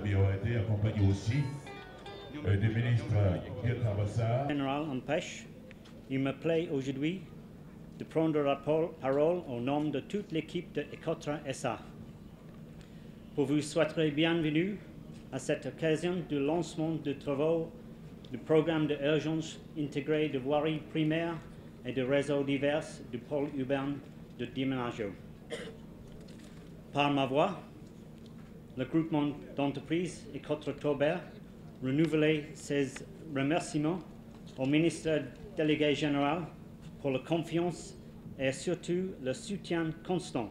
BOAD, accompagné aussi du ministre Pierre Carabassar. Général en pêche, il me plaît aujourd'hui de prendre la parole au nom de toute l'équipe de Ecotra SA pour vous souhaiter bienvenue à cette occasion du lancement de travaux du programme d'urgence intégré de voirie primaire et de réseaux divers du pôle urbain de Diamniadio. Par ma voix, le groupement d'entreprises Ecotra Taubert renouvelait ses remerciements au ministre délégué général pour la confiance et surtout le soutien constant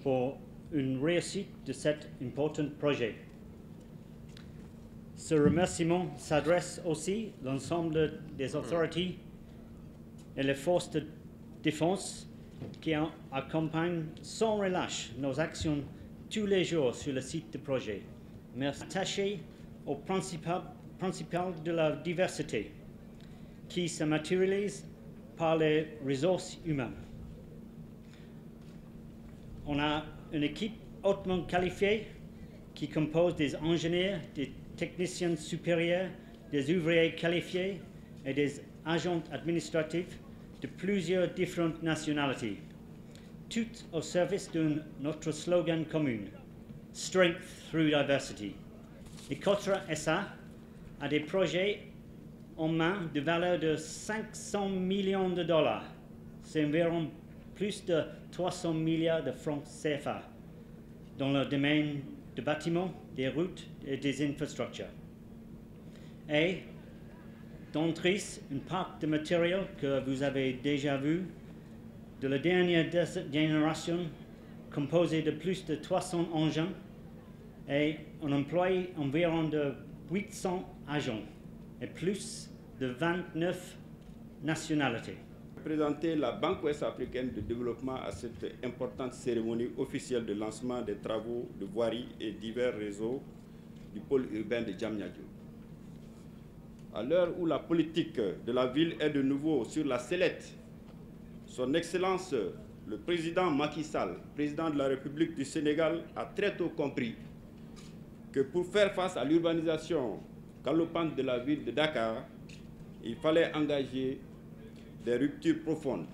pour une réussite de cet important projet. Ce remerciement s'adresse aussi à l'ensemble des autorités et les forces de défense qui accompagnent sans relâche nos actions tous les jours sur le site du projet. Merci. Attaché au principal de la diversité qui se matérialise par les ressources humaines. On a une équipe hautement qualifiée qui compose des ingénieurs, des techniciens supérieurs, des ouvriers qualifiés et des agents administratifs de plusieurs différentes nationalités, toutes au service de notre slogan commun, Strength through Diversity. Ecotra SA a des projets en main de valeur de 500 millions de dollars. C'est environ plus de 300 milliards de francs CFA dans le domaine des bâtiments, des routes et des infrastructures. Et d'entrée, une parc de matériel que vous avez déjà vu de la dernière génération composé de plus de 300 engins et on emploie environ de 800 agents et plus de 29 nationalités. Présenter la Banque ouest-africaine de développement à cette importante cérémonie officielle de lancement des travaux de voirie et divers réseaux du pôle urbain de Diamniadio. À l'heure où la politique de la ville est de nouveau sur la sellette, Son Excellence le président Macky Sall, président de la République du Sénégal, a très tôt compris que pour faire face à l'urbanisation galopante de la ville de Dakar, il fallait engager des ruptures profondes.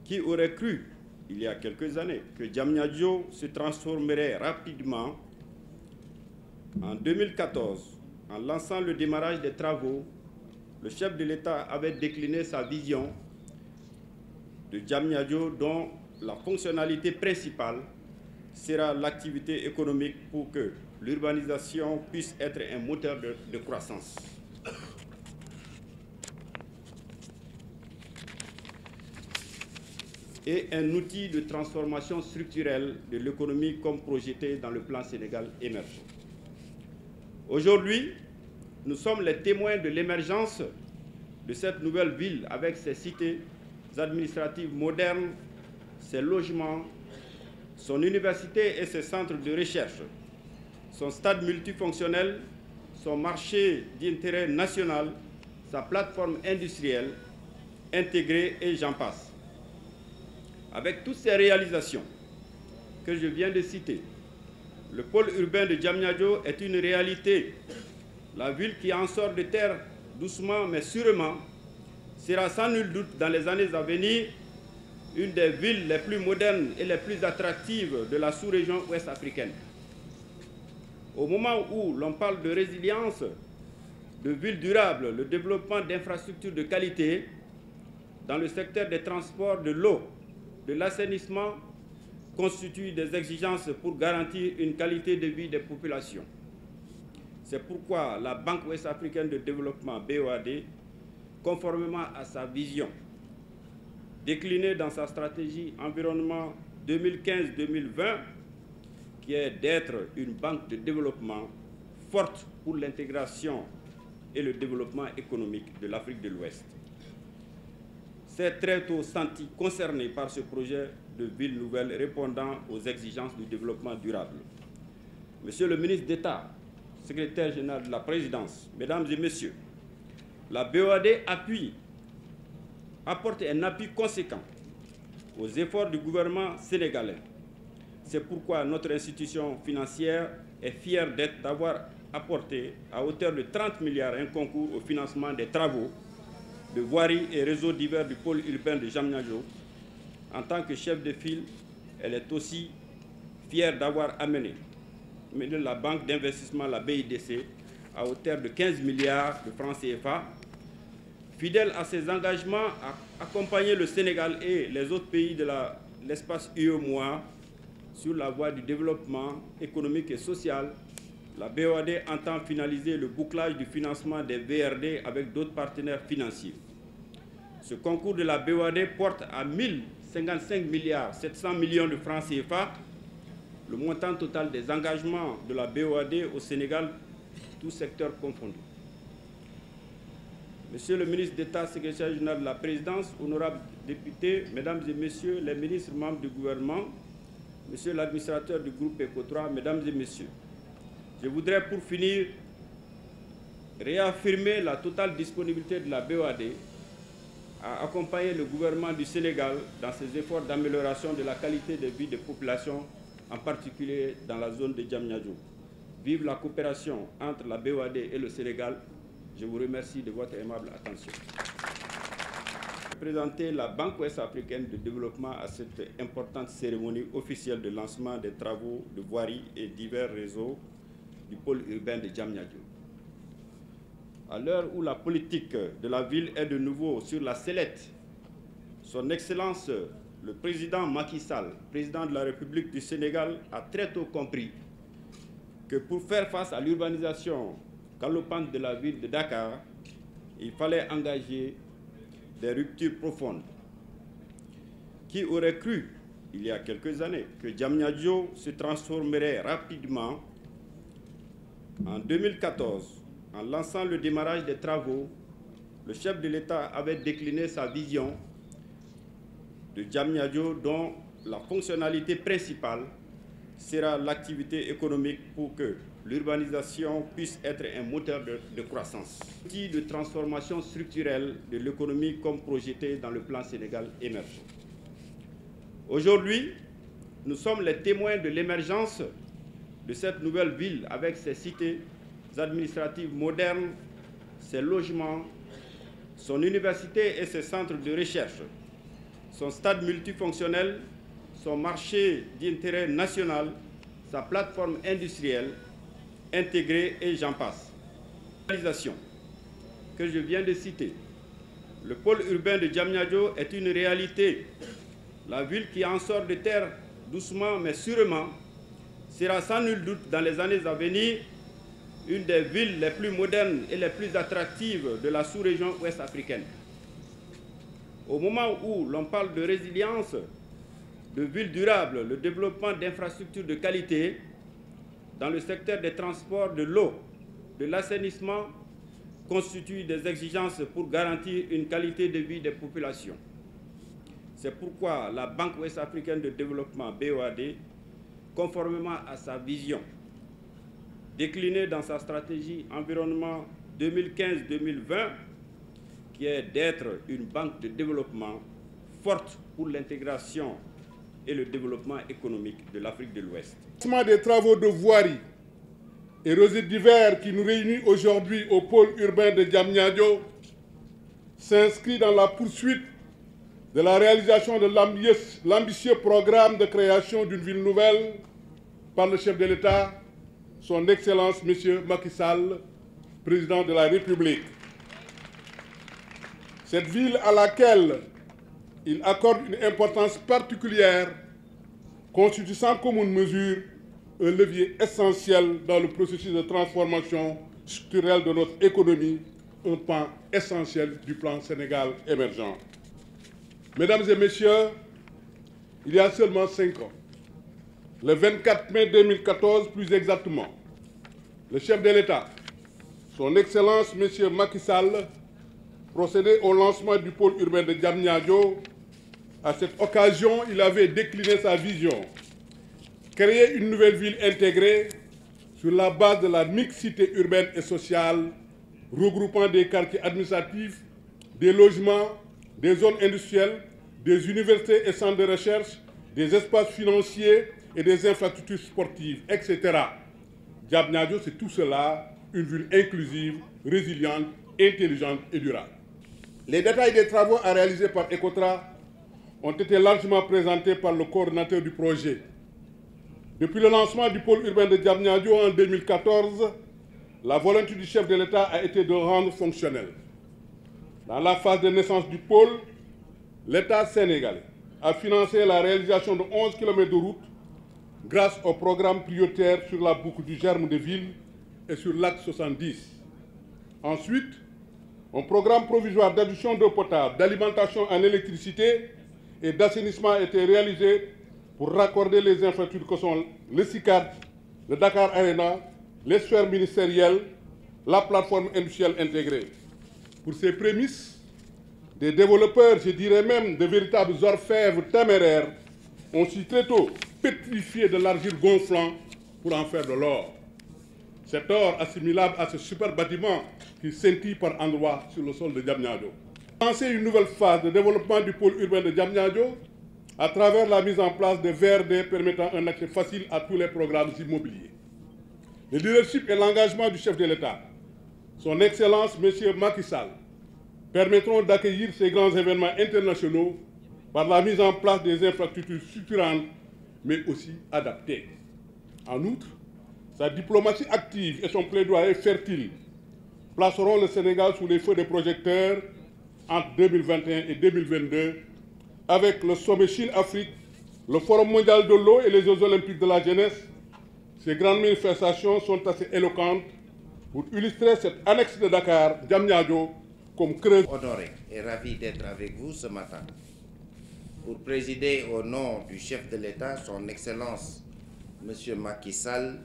Qui aurait cru, il y a quelques années, que Diamniadio se transformerait rapidement? En 2014, en lançant le démarrage des travaux, le chef de l'État avait décliné sa vision de Diamniadio dont la fonctionnalité principale sera l'activité économique pour que l'urbanisation puisse être un moteur de croissance. Et un outil de transformation structurelle de l'économie comme projeté dans le plan Sénégal émergent. Aujourd'hui, nous sommes les témoins de l'émergence de cette nouvelle ville avec ses cités administratives modernes, ses logements, son université et ses centres de recherche, son stade multifonctionnel, son marché d'intérêt national, sa plateforme industrielle intégrée et j'en passe. Avec toutes ces réalisations que je viens de citer, le pôle urbain de Diamniadio est une réalité. La ville qui en sort de terre doucement mais sûrement sera sans nul doute dans les années à venir une des villes les plus modernes et les plus attractives de la sous-région ouest-africaine. Au moment où l'on parle de résilience, de villes durables, le développement d'infrastructures de qualité dans le secteur des transports, de l'eau, de l'assainissement constituent des exigences pour garantir une qualité de vie des populations. C'est pourquoi la Banque ouest-africaine de développement, BOAD, conformément à sa vision, déclinée dans sa stratégie environnement 2015-2020, qui est d'être une banque de développement forte pour l'intégration et le développement économique de l'Afrique de l'Ouest, s'est très tôt senti concerné par ce projet de ville nouvelle répondant aux exigences du développement durable. Monsieur le ministre d'État, secrétaire général de la présidence, mesdames et messieurs, la BOAD apporte un appui conséquent aux efforts du gouvernement sénégalais. C'est pourquoi notre institution financière est fière d'avoir apporté à hauteur de 30 milliards un concours au financement des travaux de voiries et réseaux divers du pôle urbain de Diamniadio. En tant que chef de file, elle est aussi fière d'avoir amené la banque d'investissement, la BIDC, à hauteur de 15 milliards de francs CFA. Fidèle à ses engagements à accompagner le Sénégal et les autres pays de l'espace UEMOA sur la voie du développement économique et social, la BOAD entend finaliser le bouclage du financement des VRD avec d'autres partenaires financiers. Ce concours de la BOAD porte à 1055 milliards 700 millions de francs CFA, le montant total des engagements de la BOAD au Sénégal, tous secteurs confondus. Monsieur le ministre d'État, secrétaire général de la Présidence, honorables députés, mesdames et messieurs les ministres membres du gouvernement, monsieur l'administrateur du groupe ECO3, mesdames et messieurs, je voudrais pour finir réaffirmer la totale disponibilité de la BOAD à accompagner le gouvernement du Sénégal dans ses efforts d'amélioration de la qualité de vie des populations, en particulier dans la zone de Diamniadio. Vive la coopération entre la BOAD et le Sénégal. Je vous remercie de votre aimable attention. Je vais présenter la Banque ouest-africaine de développement à cette importante cérémonie officielle de lancement des travaux de voirie et divers réseaux du pôle urbain de Diamniadio. À l'heure où la politique de la ville est de nouveau sur la sellette, Son Excellence, le président Macky Sall, président de la République du Sénégal, a très tôt compris que pour faire face à l'urbanisation galopante de la ville de Dakar, il fallait engager des ruptures profondes. Qui aurait cru, il y a quelques années, que Diamniadio se transformerait rapidement? En 2014, en lançant le démarrage des travaux, le chef de l'État avait décliné sa vision de Diamniadio, dont la fonctionnalité principale sera l'activité économique pour que l'urbanisation puisse être un moteur de croissance. Outil de transformation structurelle de l'économie comme projeté dans le plan Sénégal émergent. Aujourd'hui, nous sommes les témoins de l'émergence de cette nouvelle ville avec ses cités administratives modernes, ses logements, son université et ses centres de recherche, son stade multifonctionnel, son marché d'intérêt national, sa plateforme industrielle intégrée et j'en passe. Réalisation que je viens de citer. Le pôle urbain de Diamniadio est une réalité. La ville qui en sort de terre doucement mais sûrement sera sans nul doute dans les années à venir une des villes les plus modernes et les plus attractives de la sous-région ouest-africaine. Au moment où l'on parle de résilience, de villes durables, le développement d'infrastructures de qualité dans le secteur des transports, de l'eau, de l'assainissement constituent des exigences pour garantir une qualité de vie des populations. C'est pourquoi la Banque ouest-africaine de développement, BOAD, conformément à sa vision, déclinée dans sa stratégie environnement 2015-2020, qui est d'être une banque de développement forte pour l'intégration et le développement économique de l'Afrique de l'Ouest. Le lancement des travaux de voirie et réseaux divers qui nous réunit aujourd'hui au pôle urbain de Diamniadio s'inscrit dans la poursuite de la réalisation de l'ambitieux programme de création d'une ville nouvelle par le chef de l'État, son Excellence M. Macky Sall, président de la République. Cette ville à laquelle il accorde une importance particulière constitue sans commune mesure un levier essentiel dans le processus de transformation structurelle de notre économie, un pan essentiel du plan Sénégal émergent. Mesdames et messieurs, il y a seulement 5 ans, le 24 mai 2014 plus exactement, le chef de l'État, son Excellence M. Macky Sall, procédait au lancement du pôle urbain de Diamniadio. À cette occasion, il avait décliné sa vision, créer une nouvelle ville intégrée sur la base de la mixité urbaine et sociale, regroupant des quartiers administratifs, des logements, des zones industrielles, des universités et centres de recherche, des espaces financiers, et des infrastructures sportives, etc. Diamniadio, c'est tout cela, une ville inclusive, résiliente, intelligente et durable. Les détails des travaux à réaliser par Ecotra ont été largement présentés par le coordinateur du projet. Depuis le lancement du pôle urbain de Diamniadio en 2014, la volonté du chef de l'État a été de rendre fonctionnel. Dans la phase de naissance du pôle, l'État sénégalais a financé la réalisation de 11 km de route grâce au programme prioritaire sur la boucle du Germe de Ville et sur l'axe 70. Ensuite, un programme provisoire d'adduction d'eau potable, d'alimentation en électricité et d'assainissement a été réalisé pour raccorder les infrastructures que sont le CICAD, le Dakar Arena, les sphères ministérielles, la plateforme industrielle intégrée. Pour ces prémices, des développeurs, je dirais même de véritables orfèvres téméraires, ont su très tôt pétrifié de l'argile gonflant pour en faire de l'or. Cet or assimilable à ce super bâtiment qui scintille par endroits sur le sol de Diamniadio. Lancer une nouvelle phase de développement du pôle urbain de Diamniadio à travers la mise en place de VRD permettant un accès facile à tous les programmes immobiliers. Le leadership et l'engagement du chef de l'État, son Excellence M. Macky Sall, permettront d'accueillir ces grands événements internationaux par la mise en place des infrastructures structurantes, mais aussi adaptées. En outre, sa diplomatie active et son plaidoyer fertile placeront le Sénégal sous les feux des projecteurs entre 2021 et 2022 avec le sommet Chine-Afrique, le Forum mondial de l'eau et les Jeux olympiques de la jeunesse. Ces grandes manifestations sont assez éloquentes pour illustrer cette annexe de Dakar, Diamniadio, comme creuse. Honoré et ravi d'être avec vous ce matin pour présider au nom du chef de l'État, son Excellence M. Macky Sall,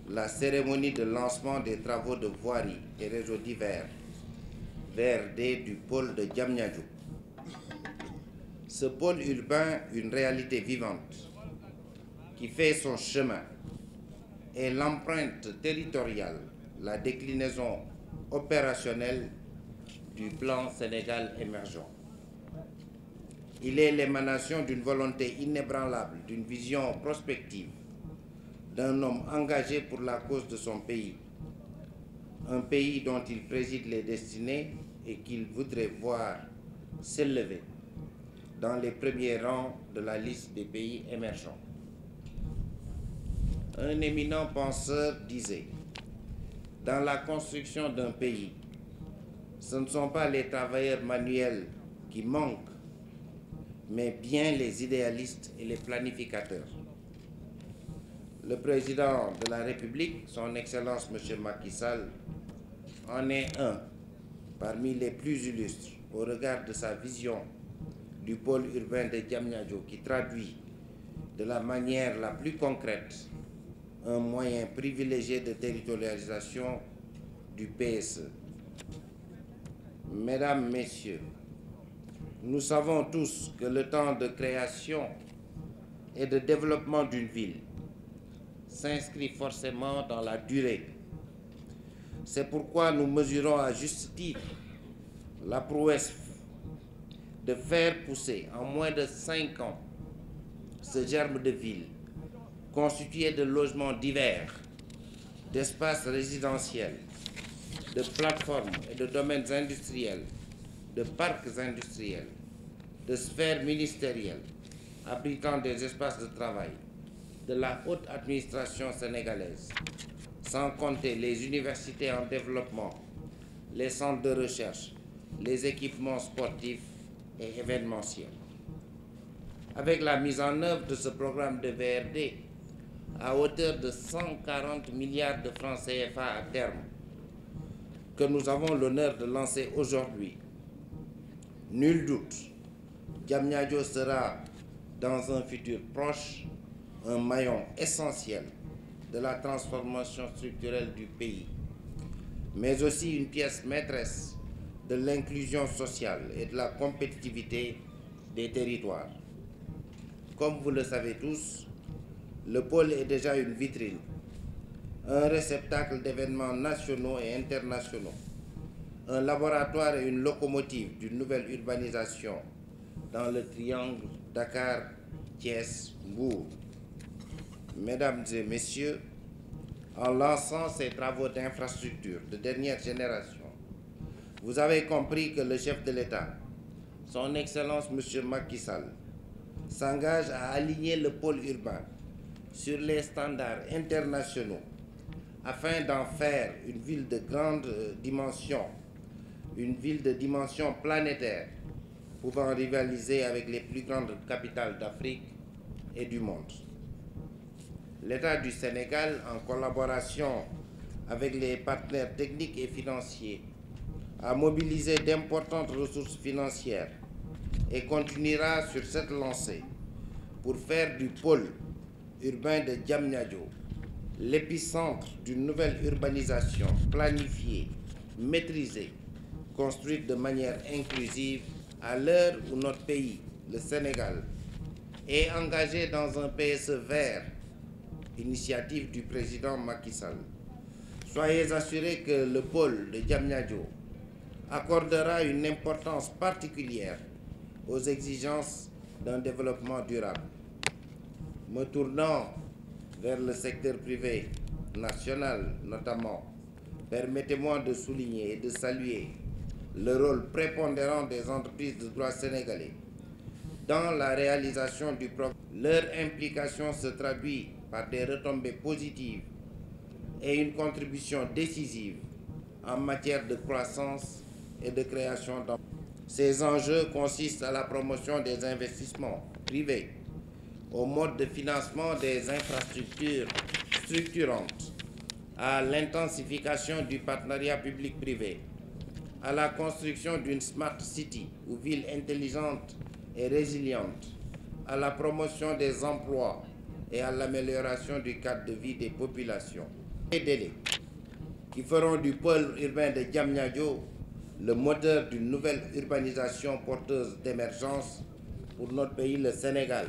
la cérémonie de lancement des travaux de voirie et réseaux divers VRD du pôle de Diamniadio. Ce pôle urbain, une réalité vivante qui fait son chemin, est l'empreinte territoriale, la déclinaison opérationnelle du plan Sénégal émergent. Il est l'émanation d'une volonté inébranlable, d'une vision prospective, d'un homme engagé pour la cause de son pays, un pays dont il préside les destinées et qu'il voudrait voir s'élever dans les premiers rangs de la liste des pays émergents. Un éminent penseur disait, dans la construction d'un pays, ce ne sont pas les travailleurs manuels qui manquent, mais bien les idéalistes et les planificateurs. Le président de la République, son Excellence M. Macky Sall, en est un parmi les plus illustres au regard de sa vision du pôle urbain de Diamniadio qui traduit de la manière la plus concrète un moyen privilégié de territorialisation du PSE. Mesdames, Messieurs, nous savons tous que le temps de création et de développement d'une ville s'inscrit forcément dans la durée. C'est pourquoi nous mesurons à juste titre la prouesse de faire pousser en moins de 5 ans ce germe de ville constitué de logements divers, d'espaces résidentiels, de plateformes et de domaines industriels, de parcs industriels, de sphères ministérielles, abritant des espaces de travail, de la haute administration sénégalaise, sans compter les universités en développement, les centres de recherche, les équipements sportifs et événementiels. Avec la mise en œuvre de ce programme de VRD à hauteur de 140 milliards de francs CFA à terme, que nous avons l'honneur de lancer aujourd'hui, nul doute, Diamniadio sera, dans un futur proche, un maillon essentiel de la transformation structurelle du pays, mais aussi une pièce maîtresse de l'inclusion sociale et de la compétitivité des territoires. Comme vous le savez tous, le pôle est déjà une vitrine, un réceptacle d'événements nationaux et internationaux, un laboratoire et une locomotive d'une nouvelle urbanisation dans le triangle Dakar-Thiès-Mbour. Mesdames et Messieurs, en lançant ces travaux d'infrastructure de dernière génération, vous avez compris que le chef de l'État, son Excellence M. Macky Sall, s'engage à aligner le pôle urbain sur les standards internationaux afin d'en faire une ville de grande dimension, une ville de dimension planétaire, pouvant rivaliser avec les plus grandes capitales d'Afrique et du monde. L'État du Sénégal, en collaboration avec les partenaires techniques et financiers, a mobilisé d'importantes ressources financières et continuera sur cette lancée pour faire du pôle urbain de Diamniadio l'épicentre d'une nouvelle urbanisation planifiée, maîtrisée, construite de manière inclusive à l'heure où notre pays, le Sénégal, est engagé dans un PSE vert, initiative du président Macky Sall. Soyez assurés que le pôle de Diamniadio accordera une importance particulière aux exigences d'un développement durable. Me tournant vers le secteur privé national notamment, permettez-moi de souligner et de saluer le rôle prépondérant des entreprises de droit sénégalais dans la réalisation du programme. Leur implication se traduit par des retombées positives et une contribution décisive en matière de croissance et de création d'emplois. Ces enjeux consistent à la promotion des investissements privés, au mode de financement des infrastructures structurantes, à l'intensification du partenariat public-privé, à la construction d'une smart city ou ville intelligente et résiliente, à la promotion des emplois et à l'amélioration du cadre de vie des populations. Les délais qui feront du pôle urbain de Diamniadio le moteur d'une nouvelle urbanisation porteuse d'émergence pour notre pays, le Sénégal.